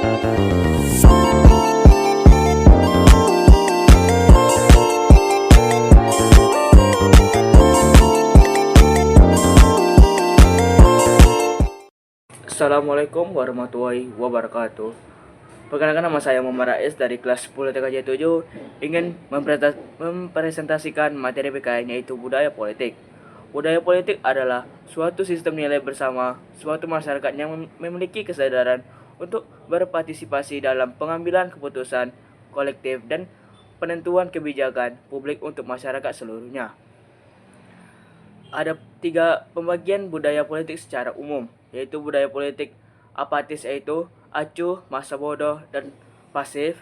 Assalamualaikum warahmatullahi wabarakatuh. Perkenalkan, nama saya Muhammad Rais dari kelas 10 TKJ 7, ingin mempresentasikan materi PKN, yaitu budaya politik. Budaya politik adalah suatu sistem nilai bersama suatu masyarakat yang memiliki kesadaran untuk berpartisipasi dalam pengambilan keputusan kolektif dan penentuan kebijakan publik untuk masyarakat seluruhnya. Ada 3 pembagian budaya politik secara umum, yaitu budaya politik apatis, yaitu acuh, masa bodoh, dan pasif.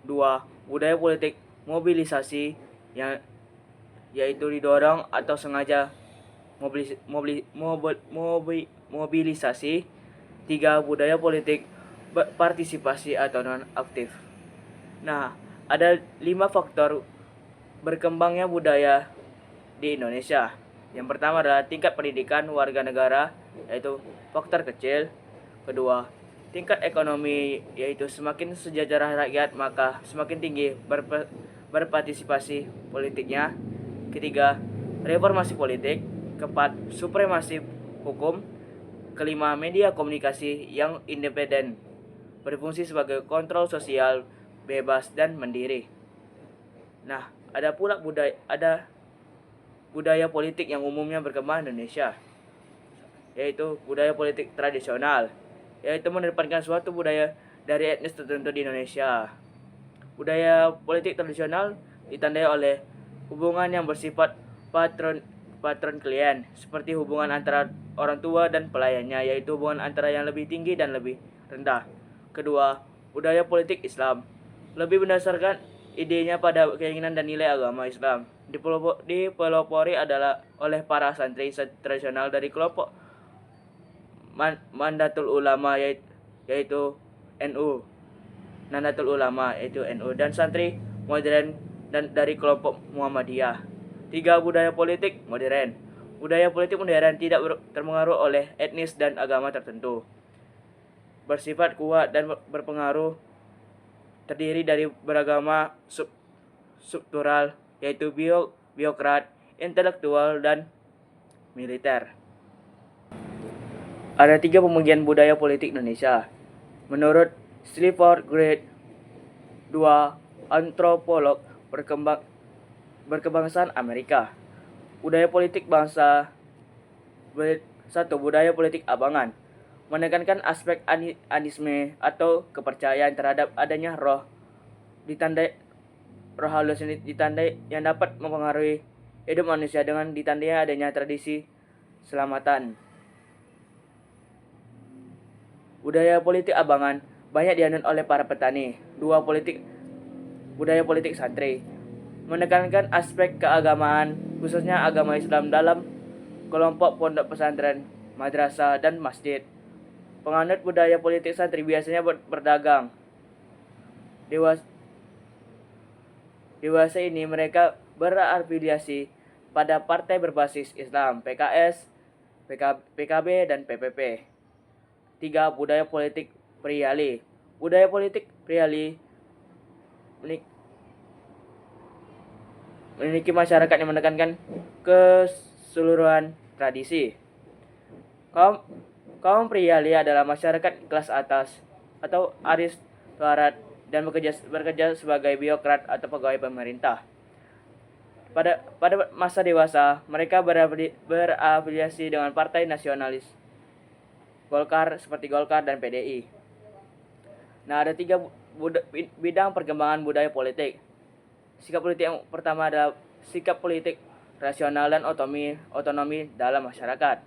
2. Budaya politik mobilisasi, yang yaitu didorong atau sengaja mobilisasi. 3. Budaya politik partisipasi atau non aktif. Nah, ada 5 faktor berkembangnya budaya di Indonesia. Yang pertama adalah tingkat pendidikan warga negara, yaitu faktor kecil. Kedua, tingkat ekonomi, yaitu semakin sejahtera rakyat maka semakin tinggi berpartisipasi politiknya. Ketiga, reformasi politik. Keempat, supremasi hukum. Kelima, media komunikasi yang independen, berfungsi sebagai kontrol sosial, bebas dan mandiri. Nah, ada pula budaya politik yang umumnya berkembang di Indonesia, yaitu budaya politik tradisional, yaitu mengedepankan suatu budaya dari etnis tertentu di Indonesia. Budaya politik tradisional ditandai oleh hubungan yang bersifat patron klien, seperti hubungan antara orang tua dan pelayannya, yaitu hubungan antara yang lebih tinggi dan lebih rendah. Kedua, budaya politik Islam lebih berdasarkan idenya pada keinginan dan nilai agama Islam. Dipelopori adalah oleh para santri tradisional dari kelompok Nahdlatul Ulama, yaitu NU, dan santri modern dan dari kelompok Muhammadiyah. 3. Budaya politik modern. Budaya politik modern tidak terpengaruh oleh etnis dan agama tertentu, bersifat kuat dan berpengaruh, terdiri dari beragama struktural, yaitu birokrat, intelektual, dan militer. Ada 3 pembagian budaya politik Indonesia menurut Clifford Grade, 2 antropolog berkebangsaan Amerika. Budaya politik bangsa. 1. Budaya politik abangan, menekankan aspek anisme atau kepercayaan terhadap adanya roh halus ditandai yang dapat mempengaruhi hidup manusia dengan ditandai adanya tradisi selamatan. Budaya politik abangan banyak dianut oleh para petani. 2. Budaya politik santri, menekankan aspek keagamaan, khususnya agama Islam dalam kelompok pondok pesantren, madrasah, dan masjid. Penganut budaya politik santri biasanya berdagang. Dewasa ini mereka berafiliasi pada partai berbasis Islam, PKS, PKB, dan PPP. 3. Budaya politik priali. Budaya politik priali memiliki masyarakat yang menekankan keseluruhan tradisi. Kaum priali adalah masyarakat kelas atas atau aristokrat dan bekerja sebagai birokrat atau pegawai pemerintah. Pada masa dewasa, mereka berafiliasi dengan partai nasionalis seperti Golkar dan PDI. Nah, ada 3 bidang perkembangan budaya politik. Sikap politik yang pertama adalah sikap politik rasional dan otonomi dalam masyarakat.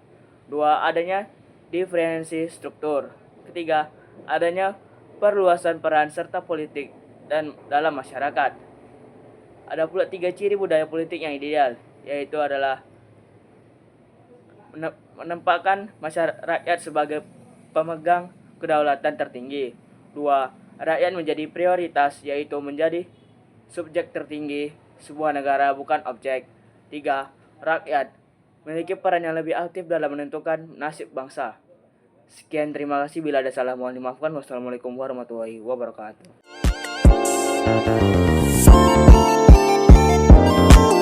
2. Adanya diferensi struktur. 3. Adanya perluasan peran serta politik dan dalam masyarakat. Ada pula 3 ciri budaya politik yang ideal, yaitu adalah menempatkan rakyat sebagai pemegang kedaulatan tertinggi. 2. Rakyat menjadi prioritas, yaitu menjadi subjek tertinggi sebuah negara, bukan objek. 3. Rakyat memiliki peran yang lebih aktif dalam menentukan nasib bangsa. Sekian, terima kasih. Bila ada salah mohon dimaafkan. Wassalamualaikum warahmatullahi wabarakatuh.